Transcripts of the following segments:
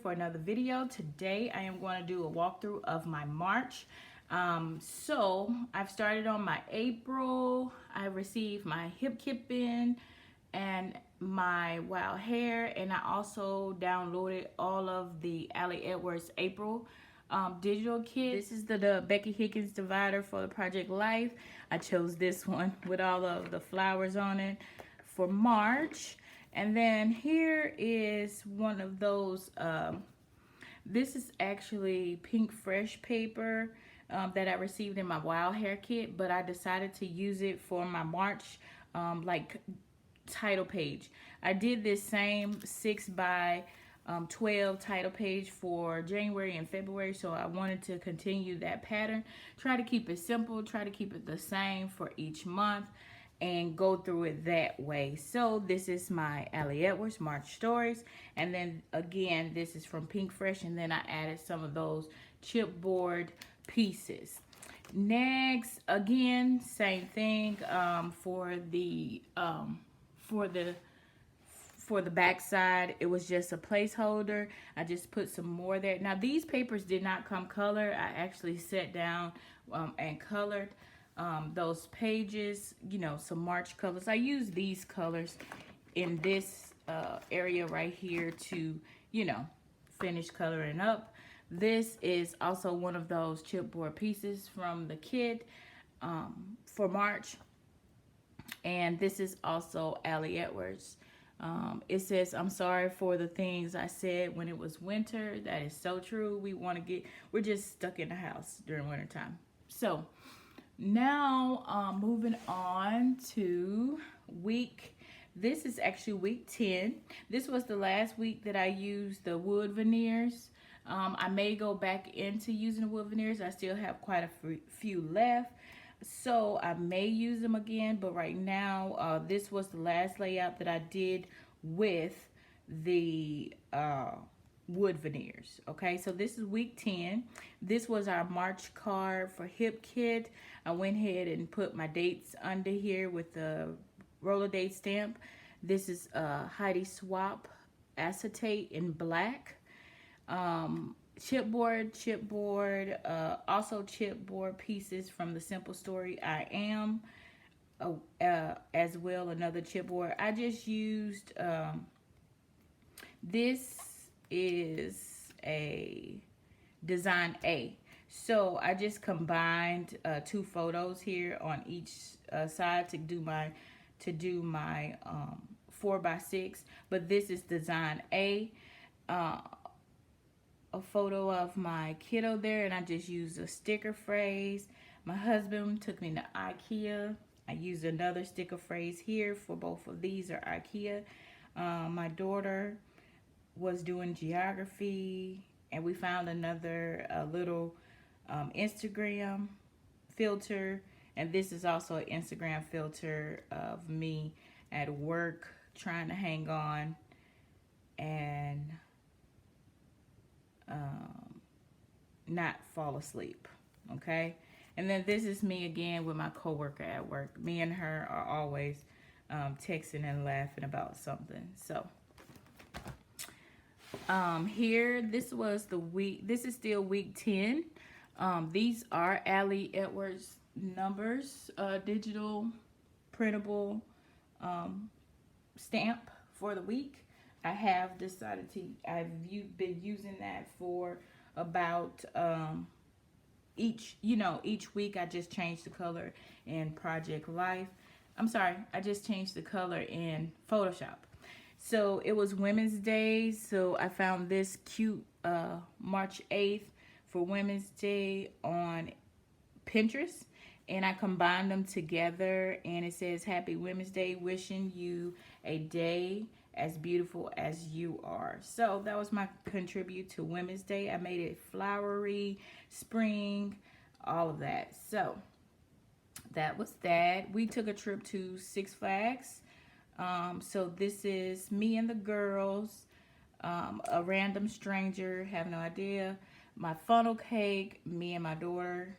for another video. Today I am going to do a walkthrough of my March. So I've started on my April. I received my hip kipping and my wild hair, and I also downloaded all of the Ali Edwards April digital kit. This is the Becky Higgins divider for the Project Life. I chose this one with all of the flowers on it for March. And then here is one of those, this is actually Pink Fresh paper that I received in my wild hair kit, but I decided to use it for my March like title page. I did this same 6 by 12 title page for January and February, so I wanted to continue that pattern. Try to keep it simple, try to keep it the same for each month, and go through it that way. So this is my Ali Edwards March Stories, and then again this is from Pink Fresh, and then I added some of those chipboard pieces. Next, again, same thing for the back side. It was just a placeholder. I just put some more there. Now these papers did not come colored. I actually sat down and colored those pages, you know, some March colors. I use these colors in this area right here to, you know, finish coloring up. This is also one of those chipboard pieces from the kit for March. And this is also Ali Edwards. It says, "I'm sorry for the things I said when it was winter." That is so true. We're just stuck in the house during winter time. So now moving on to this is actually week 10. This was the last week that I used the wood veneers. I may go back into using the wood veneers. I still have quite a few left, so I may use them again, but right now this was the last layout that I did with the wood veneers. Okay, so this is week 10. This was our March card for hip kit. I went ahead and put my dates under here with the roller date stamp. This is Heidi Swap acetate in black. Chipboard, also chipboard pieces from the Simple Story I Am, as well, another chipboard. I just used, this is a Design A. So I just combined 2 photos here on each side to do my 4x6, but this is Design A. A photo of my kiddo there, and I just used a sticker phrase. My husband took me to IKEA. I used another sticker phrase here for both of these are IKEA. My daughter was doing geography, and we found another little Instagram filter, and this is also an Instagram filter of me at work trying to hang on and not fall asleep. Okay, and then this is me again with my coworker at work. Me and her are always texting and laughing about something. So here, this was the week. This is still week 10. These are Ali Edwards numbers, digital printable stamp for the week. I have decided to, been using that for about each week. I just changed the color in Project Life. I'm sorry, I just changed the color in Photoshop. So it was Women's Day, so I found this cute March 8th for Women's Day on Pinterest, and I combined them together, and it says, "Happy Women's Day, wishing you a day as beautiful as you are." So that was my contribute to Women's Day. I made it flowery, spring, all of that. So that was that. We took a trip to Six Flags. So this is me and the girls, a random stranger, have no idea, my funnel cake, me and my daughter,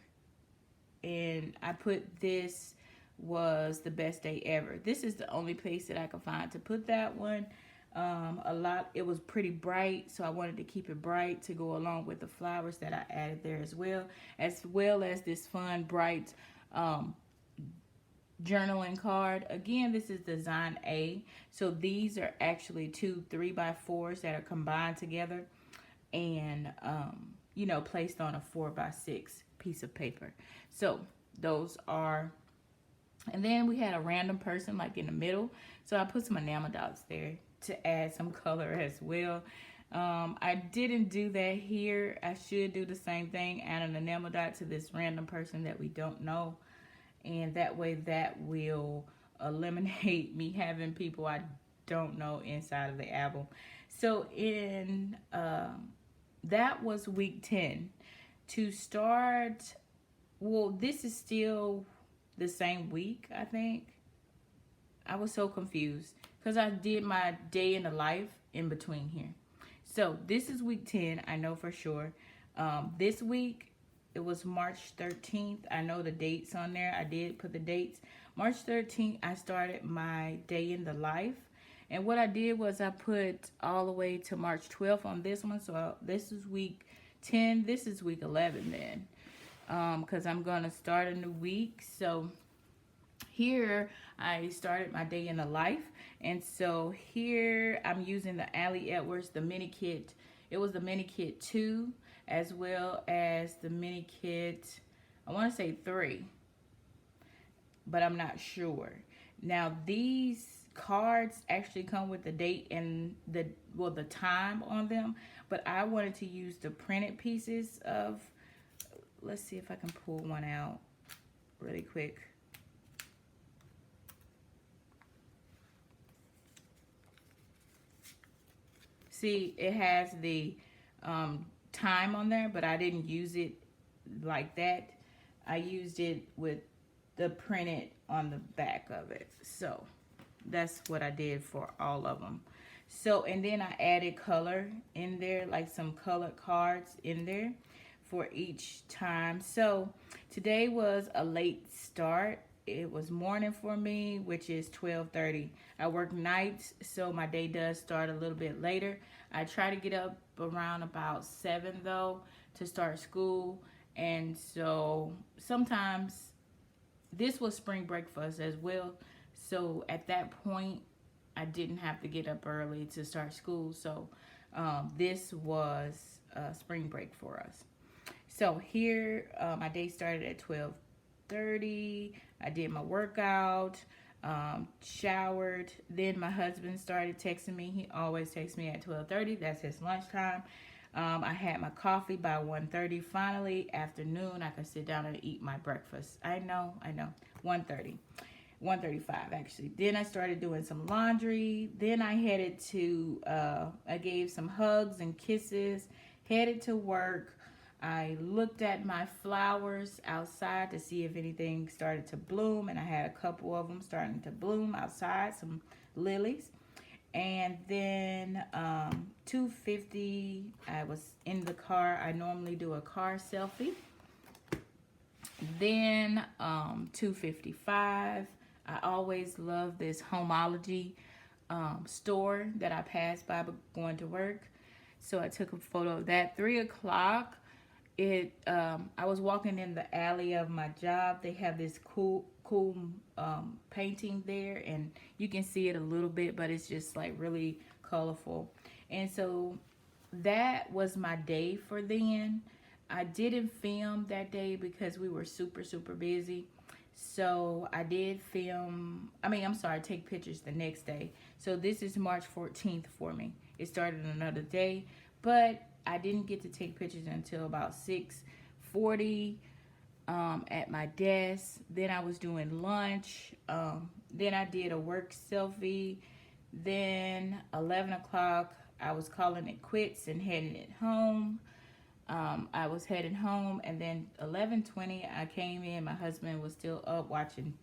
and I put this was the best day ever. This is the only place that I could find to put that one. It was pretty bright, so I wanted to keep it bright to go along with the flowers that I added there as well as this fun, bright um, journaling card. Again, this is design A. So these are actually two 3x4s that are combined together and, placed on a 4x6 piece of paper. So those are, and then we had a random person like in the middle. So I put some enamel dots there to add some color as well. I didn't do that here. I should do the same thing, add an enamel dot to this random person that we don't know. And that way that will eliminate me having people I don't know inside of the album. So that was week 10. To start, well, this is still the same week, I think. I was so confused because I did my day in the life in between here. So this is week 10, I know for sure. This week, it was March 13th. I know the dates on there. I did put the dates. March 13th, I started my day in the life. And what I did was I put all the way to March 12th on this one. So this is week 10. This is week 11 then. Because I'm going to start a new week. So here I started my day in the life. And so here I'm using the Ali Edwards, the mini kit. It was the mini kit 2 as well as the mini kit, I want to say 3, but I'm not sure. Now these cards actually come with the date and the time on them, but I wanted to use the printed pieces of, let's see if I can pull one out really quick. See, it has the time on there, but I didn't use it like that. I used it with the printed on the back of it. So that's what I did for all of them. So, and then I added color in there, like some colored cards in there for each time. So today was a late start. It was morning for me, which is 12:30. I work nights, so my day does start a little bit later. I try to get up around about 7 though to start school. And so sometimes this was spring break for us as well. So at that point, I didn't have to get up early to start school. So this was spring break for us. So here, my day started at 12:30. I did my workout, showered. Then my husband started texting me. He always texts me at 12:30. That's his lunchtime. I had my coffee by 1:30. Finally, afternoon, I could sit down and eat my breakfast. I know. 1:30. 1:35 actually. Then I started doing some laundry. Then I headed to, I gave some hugs and kisses, headed to work. I looked at my flowers outside to see if anything started to bloom, and I had a couple of them starting to bloom outside, some lilies. And then 2:50, I was in the car. I normally do a car selfie. Then 2:55, I always love this Homology store that I pass by going to work. So I took a photo of that. 3 o'clock, I was walking in the alley of my job. They have this cool painting there, and you can see it a little bit, but it's just like really colorful. And so that was my day for then. I didn't film that day because we were super busy. So I did take pictures the next day. So this is March 14th for me. It started another day, but I didn't get to take pictures until about 6:40 at my desk. Then I was doing lunch. Then I did a work selfie. Then 11 o'clock, I was calling it quits and heading it home. I was heading home, and then 11:20, I came in. My husband was still up watching.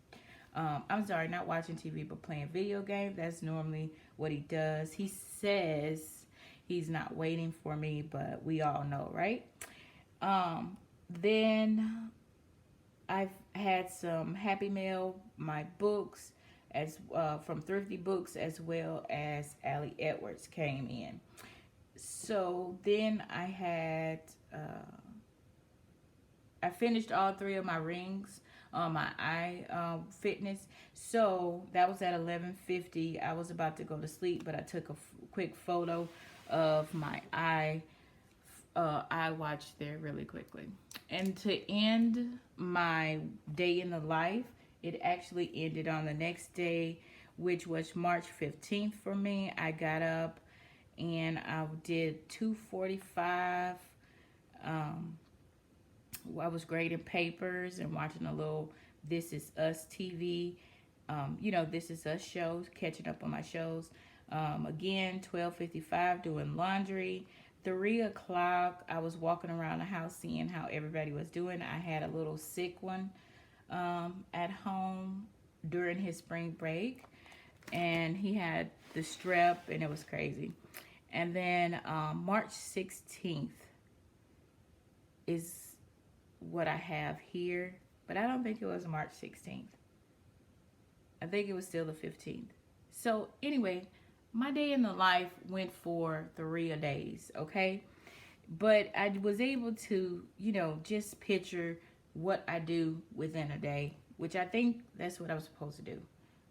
Not watching TV, but playing video games. That's normally what he does. He says he's not waiting for me, but we all know, right? Then I've had some Happy Meal, my books, as from Thrifty Books, as well as Allie Edwards came in. So then I finished all three of my rings on my eye fitness. So that was at 11:50. I was about to go to sleep, but I took a quick photo of my eye watch there really quickly. And to end my day in the life, it actually ended on the next day, which was March 15th for me. I got up and I did 2:45. I was grading papers and watching a little This Is Us TV. This Is Us shows, catching up on my shows. Again, 12:55 doing laundry. 3 o'clock, I was walking around the house seeing how everybody was doing. I had a little sick one at home during his spring break, and he had the strep, and it was crazy. And then March 16th is what I have here, but I don't think it was March 16th. I think it was still the 15th. So anyway, my day in the life went for 3 days, okay? But I was able to, just picture what I do within a day, which I think that's what I was supposed to do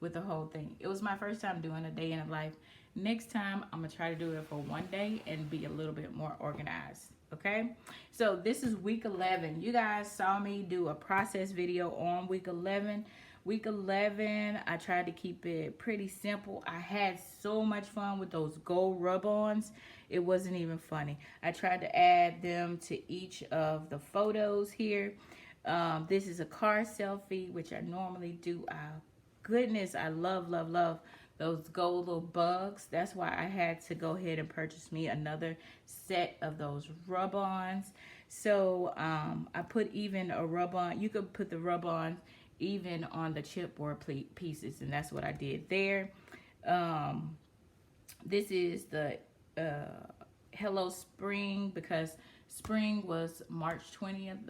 with the whole thing. It was my first time doing a day in a life. Next time, I'm going to try to do it for one day and be a little bit more organized. Okay, so this is week 11. You guys saw me do a process video on week 11. Week 11, I tried to keep it pretty simple. I had so much fun with those gold rub-ons. It wasn't even funny. I tried to add them to each of the photos here. This is a car selfie, which I normally do. Goodness, I love, love, love those gold little bugs. That's why I had to go ahead and purchase me another set of those rub-ons. So I put even a rub-on. You could put the rub-on even on the chipboard pieces, and that's what I did there. This is the Hello Spring, because spring was March 20th.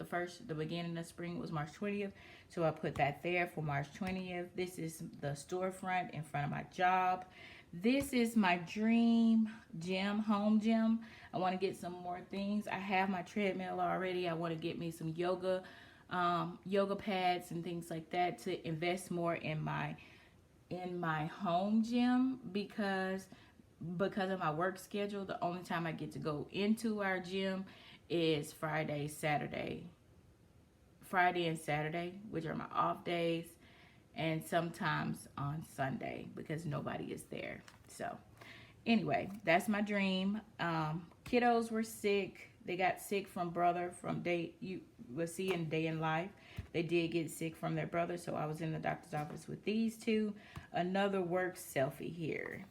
The beginning of spring was March 20th. So I put that there for March 20th. This is the storefront in front of my job. This is my dream gym, home gym. I want to get some more things. I have my treadmill already. I want to get me some yoga pads and things like that to invest more in my home gym, because of my work schedule. The only time I get to go into our gym is Friday and Saturday, which are my off days, and sometimes on Sunday because nobody is there. So anyway, that's my dream. Kiddos were sick. They got sick from brother from you will see in Day in Life. They did get sick from their brother, so I was in the doctor's office with these two. Another work selfie here.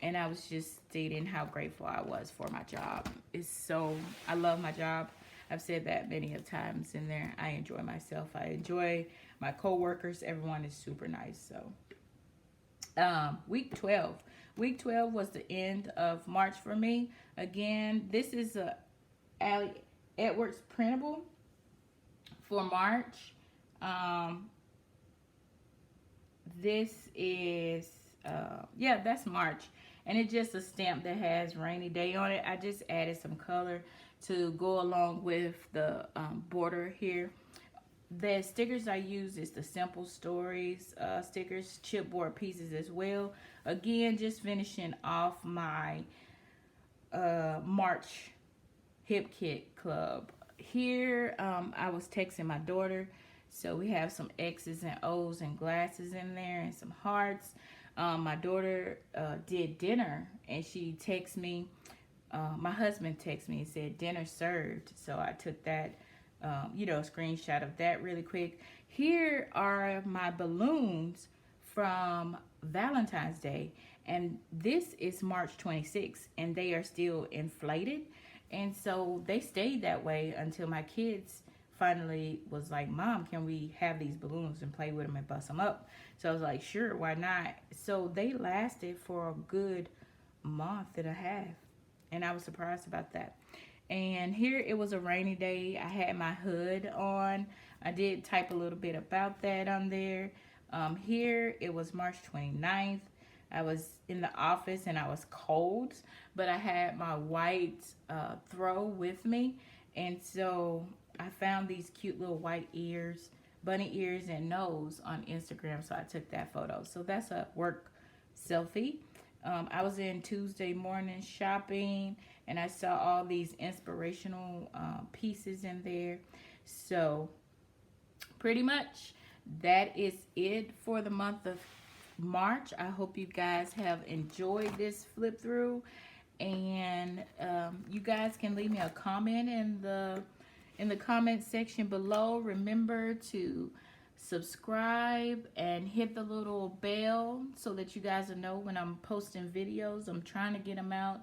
And I was just stating how grateful I was for my job. I love my job. I've said that many of times in there. I enjoy myself. I enjoy my coworkers. Everyone is super nice. So, week 12. Week 12 was the end of March for me. Again, this is a Allie Edwards printable for March. This is, that's March. And it's just a stamp that has rainy day on it. I just added some color to go along with the border here. The stickers I use is the Simple Stories stickers, chipboard pieces as well. Again, just finishing off my March Hip Kit Club. Here, I was texting my daughter. So we have some X's and O's and glasses in there and some hearts. My daughter did dinner, and she texted me. My husband texted me and said, dinner served. So I took that, a screenshot of that really quick. Here are my balloons from Valentine's Day. And this is March 26th, and they are still inflated. And so they stayed that way until my kids finally was like, Mom, can we have these balloons and play with them and bust them up? So I was like, sure, why not? So they lasted for a good month and a half, and I was surprised about that. And here it was a rainy day. I had my hood on. I did type a little bit about that on there. Here it was March 29th. I was in the office and I was cold, but I had my white throw with me. And so I found these cute little white ears, bunny ears and nose on Instagram. So I took that photo. So that's a work selfie. I was in Tuesday morning shopping and I saw all these inspirational pieces in there. So pretty much that is it for the month of March. I hope you guys have enjoyed this flip through, and you guys can leave me a comment in the comment section below. Remember to subscribe and hit the little bell so that you guys will know when I'm posting videos. I'm trying to get them out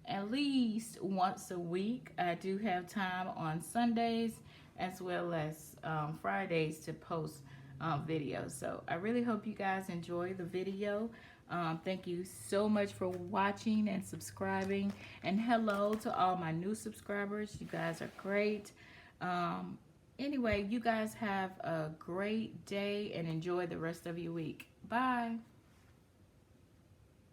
at least once a week. I do have time on Sundays as well as Fridays to post videos. So I really hope you guys enjoy the video. Thank you so much for watching and subscribing. And hello to all my new subscribers. You guys are great. Anyway, you guys have a great day and enjoy the rest of your week. Bye.